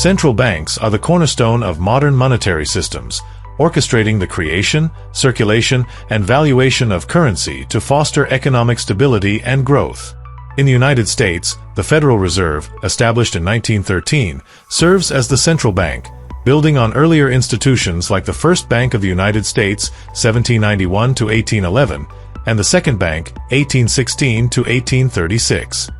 Central banks are the cornerstone of modern monetary systems, orchestrating the creation, circulation, and valuation of currency to foster economic stability and growth. In the United States, the Federal Reserve, established in 1913, serves as the central bank, building on earlier institutions like the First Bank of the United States, 1791 to 1811, and the Second Bank, 1816 to 1836.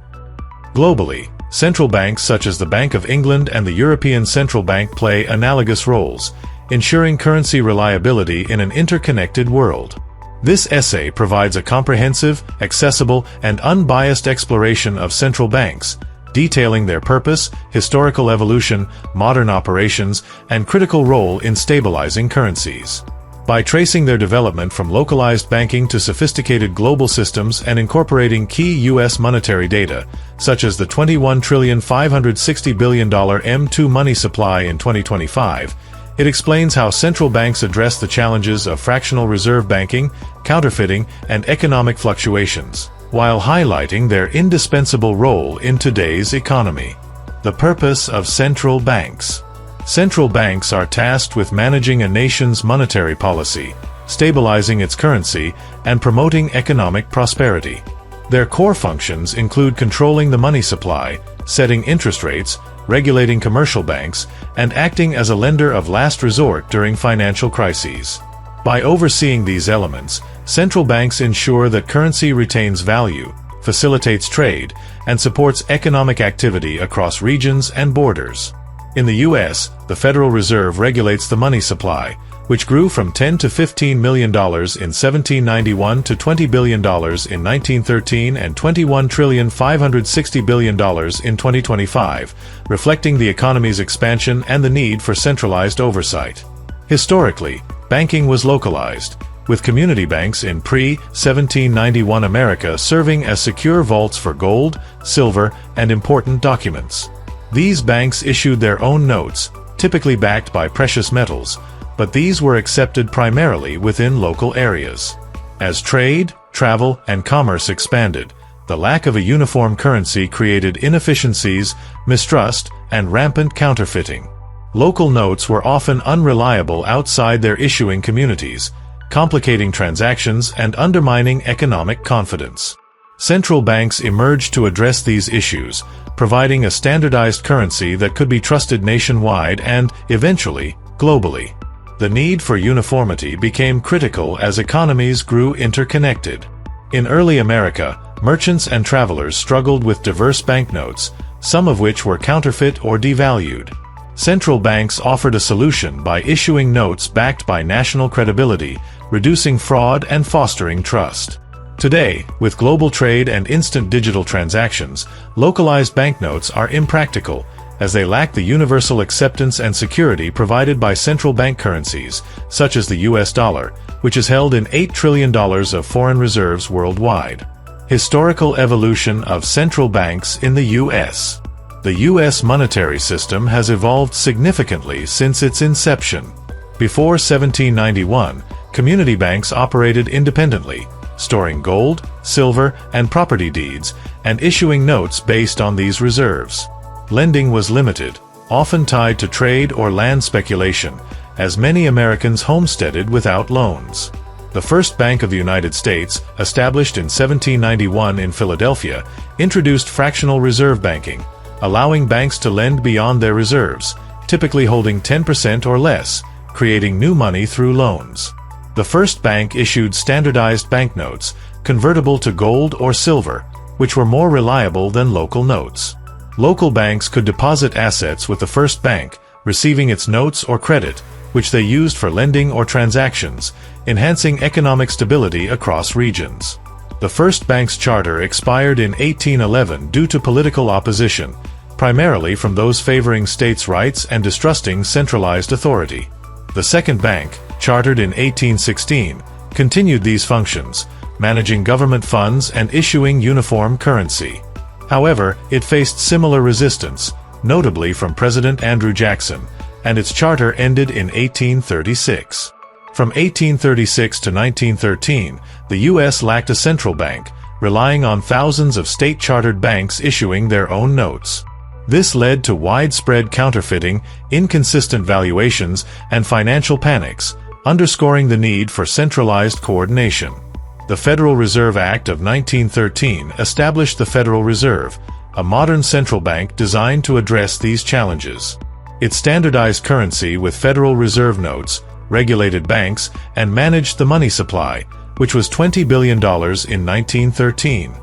Globally, central banks such as the Bank of England and the European Central Bank play analogous roles, ensuring currency reliability in an interconnected world. This essay provides a comprehensive, accessible, and unbiased exploration of central banks, detailing their purpose, historical evolution, modern operations, and critical role in stabilizing currencies. By tracing their development from localized banking to sophisticated global systems and incorporating key U.S. monetary data, such as the $21,560 billion M2 money supply in 2025, it explains how central banks address the challenges of fractional reserve banking, counterfeiting, and economic fluctuations, while highlighting their indispensable role in today's economy. The purpose of central banks. Central banks are tasked with managing a nation's monetary policy, stabilizing its currency, and promoting economic prosperity. Their core functions include controlling the money supply, setting interest rates, regulating commercial banks, and acting as a lender of last resort during financial crises. By overseeing these elements, central banks ensure that currency retains value, facilitates trade, and supports economic activity across regions and borders. In the U.S., the Federal Reserve regulates the money supply, which grew from $10 to $15 million in 1791 to $20 billion in 1913 and $21,560 billion in 2025, reflecting the economy's expansion and the need for centralized oversight. Historically, banking was localized, with community banks in pre-1791 America serving as secure vaults for gold, silver, and important documents. These banks issued their own notes, typically backed by precious metals, but these were accepted primarily within local areas. As trade, travel, and commerce expanded, the lack of a uniform currency created inefficiencies, mistrust, and rampant counterfeiting. Local notes were often unreliable outside their issuing communities, complicating transactions and undermining economic confidence. Central banks emerged to address these issues, providing a standardized currency that could be trusted nationwide and, eventually, globally. The need for uniformity became critical as economies grew interconnected. In early America, merchants and travelers struggled with diverse banknotes, some of which were counterfeit or devalued. Central banks offered a solution by issuing notes backed by national credibility, reducing fraud and fostering trust. Today, with global trade and instant digital transactions, localized banknotes are impractical, as they lack the universal acceptance and security provided by central bank currencies, such as the US dollar, which is held in $8 trillion of foreign reserves worldwide. Historical evolution of central banks in the U.S. The U.S. monetary system has evolved significantly since its inception. Before 1791, community banks operated independently, storing gold, silver, and property deeds, and issuing notes based on these reserves. Lending was limited, often tied to trade or land speculation, as many Americans homesteaded without loans. The First Bank of the United States, established in 1791 in Philadelphia, introduced fractional reserve banking, allowing banks to lend beyond their reserves, typically holding 10% or less, creating new money through loans. The First Bank issued standardized banknotes, convertible to gold or silver, which were more reliable than local notes. Local banks could deposit assets with the First Bank, receiving its notes or credit, which they used for lending or transactions, enhancing economic stability across regions. The First Bank's charter expired in 1811 due to political opposition, primarily from those favoring states' rights and distrusting centralized authority. The Second Bank, chartered in 1816, continued these functions, managing government funds and issuing uniform currency. However, it faced similar resistance, notably from President Andrew Jackson, and its charter ended in 1836. From 1836 to 1913, the U.S. lacked a central bank, relying on thousands of state-chartered banks issuing their own notes. This led to widespread counterfeiting, inconsistent valuations, and financial panics, underscoring the need for centralized coordination. The Federal Reserve Act of 1913 established the Federal Reserve, a modern central bank designed to address these challenges. It standardized currency with Federal Reserve notes, regulated banks, and managed the money supply, which was $20 billion in 1913.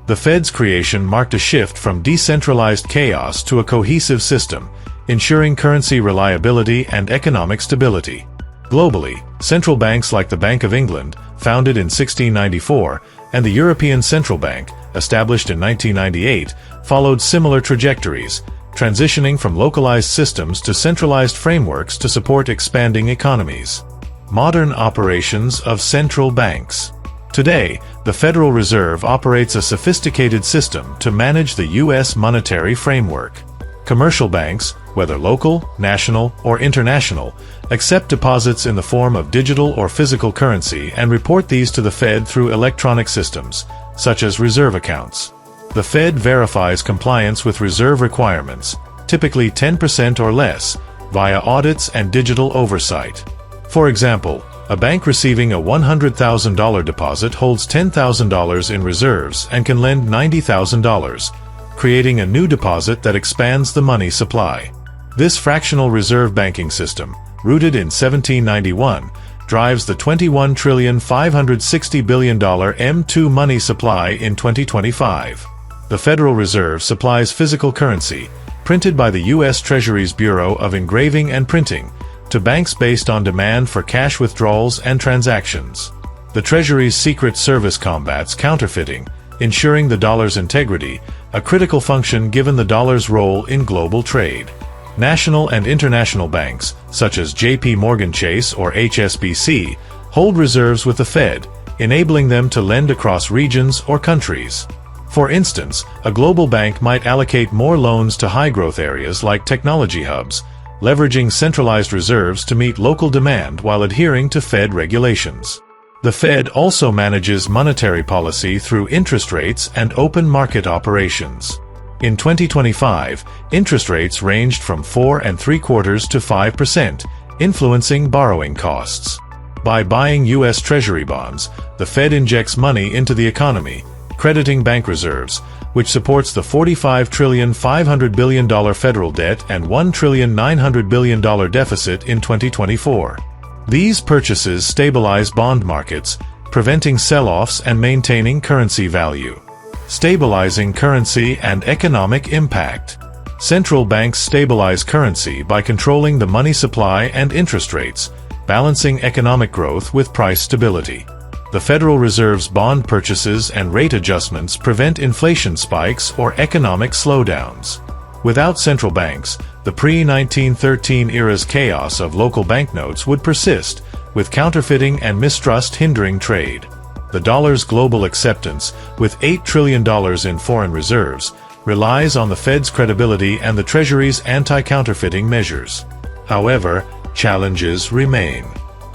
The Fed's creation marked a shift from decentralized chaos to a cohesive system, ensuring currency reliability and economic stability. Globally, central banks like the Bank of England, founded in 1694, and the European Central Bank, established in 1998, followed similar trajectories, transitioning from localized systems to centralized frameworks to support expanding economies. Modern operations of central banks. Today, the Federal Reserve operates a sophisticated system to manage the U.S. monetary framework. Commercial banks, whether local, national, or international, accept deposits in the form of digital or physical currency and report these to the Fed through electronic systems, such as reserve accounts. The Fed verifies compliance with reserve requirements, typically 10% or less, via audits and digital oversight. For example, a bank receiving a $100,000 deposit holds $10,000 in reserves and can lend $90,000, creating a new deposit that expands the money supply. This fractional reserve banking system, rooted in 1791, drives the $21,560 billion M2 money supply in 2025. The Federal Reserve supplies physical currency, printed by the U.S. Treasury's Bureau of Engraving and Printing, to banks based on demand for cash withdrawals and transactions. The Treasury's Secret Service combats counterfeiting, ensuring the dollar's integrity, a critical function given the dollar's role in global trade. National and international banks, such as J.P. Morgan Chase or HSBC, hold reserves with the Fed, enabling them to lend across regions or countries. For instance, a global bank might allocate more loans to high-growth areas like technology hubs, leveraging centralized reserves to meet local demand while adhering to Fed regulations. The Fed also manages monetary policy through interest rates and open market operations. In 2025, interest rates ranged from 4.75% to 5%, influencing borrowing costs. By buying U.S. Treasury bonds, the Fed injects money into the economy, crediting bank reserves, which supports the $45,500 billion federal debt and $1,900 billion deficit in 2024. These purchases stabilize bond markets, preventing sell-offs and maintaining currency value. Stabilizing currency and economic impact. Central banks stabilize currency by controlling the money supply and interest rates, balancing economic growth with price stability. The Federal Reserve's bond purchases and rate adjustments prevent inflation spikes or economic slowdowns. Without central banks, the pre-1913 era's chaos of local banknotes would persist, with counterfeiting and mistrust hindering trade. The dollar's global acceptance, with $8 trillion in foreign reserves, relies on the Fed's credibility and the Treasury's anti-counterfeiting measures. However, challenges remain.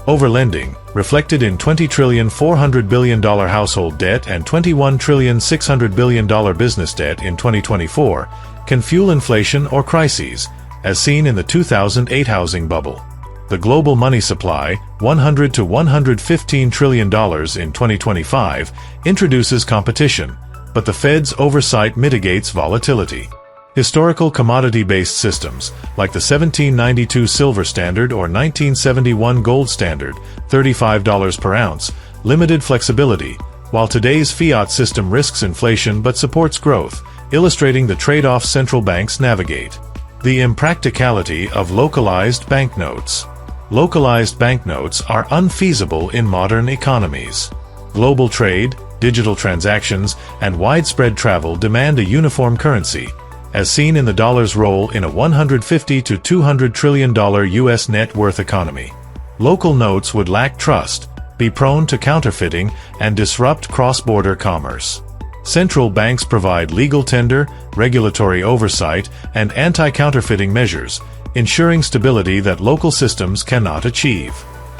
Overlending, reflected in $20,400 billion household debt and $21,600 billion business debt in 2024, can fuel inflation or crises, as seen in the 2008 housing bubble. The global money supply, $100 to $115 trillion in 2025, introduces competition, but the Fed's oversight mitigates volatility. Historical commodity-based systems, like the 1792 silver standard or 1971 gold standard, $35 per ounce, limited flexibility, while today's fiat system risks inflation but supports growth, illustrating the trade-off central banks navigate. The impracticality of localized banknotes. Localized banknotes are unfeasible in modern economies. Global trade, digital transactions, and widespread travel demand a uniform currency, as seen in the dollar's role in a $150 to $200 trillion U.S. net worth economy. Local notes would lack trust, be prone to counterfeiting, and disrupt cross-border commerce. Central banks provide legal tender, regulatory oversight, and anti-counterfeiting measures, ensuring stability that local systems cannot achieve.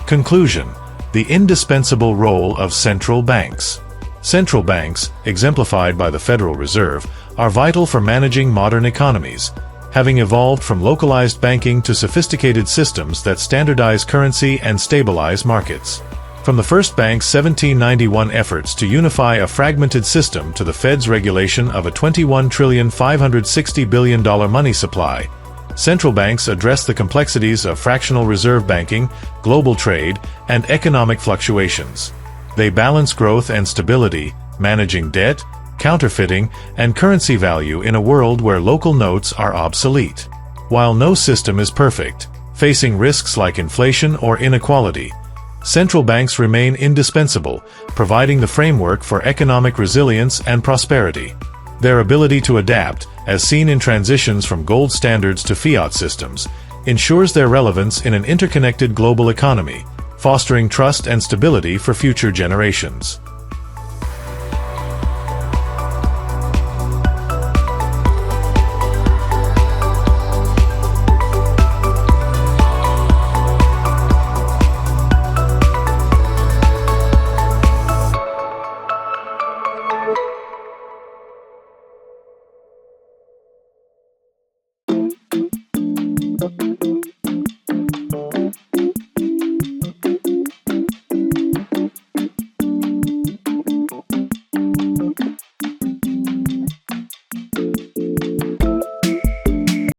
Conclusion: the indispensable role of central banks. Central banks, exemplified by the Federal Reserve, are vital for managing modern economies, having evolved from localized banking to sophisticated systems that standardize currency and stabilize markets. From the first bank's 1791 efforts to unify a fragmented system to the Fed's regulation of a $21,560 billion money supply, central banks address the complexities of fractional reserve banking, global trade, and economic fluctuations. They balance growth and stability, managing debt, counterfeiting, and currency value in a world where local notes are obsolete. While no system is perfect, facing risks like inflation or inequality, central banks remain indispensable, providing the framework for economic resilience and prosperity. Their ability to adapt, as seen in transitions from gold standards to fiat systems, ensures their relevance in an interconnected global economy, fostering trust and stability for future generations.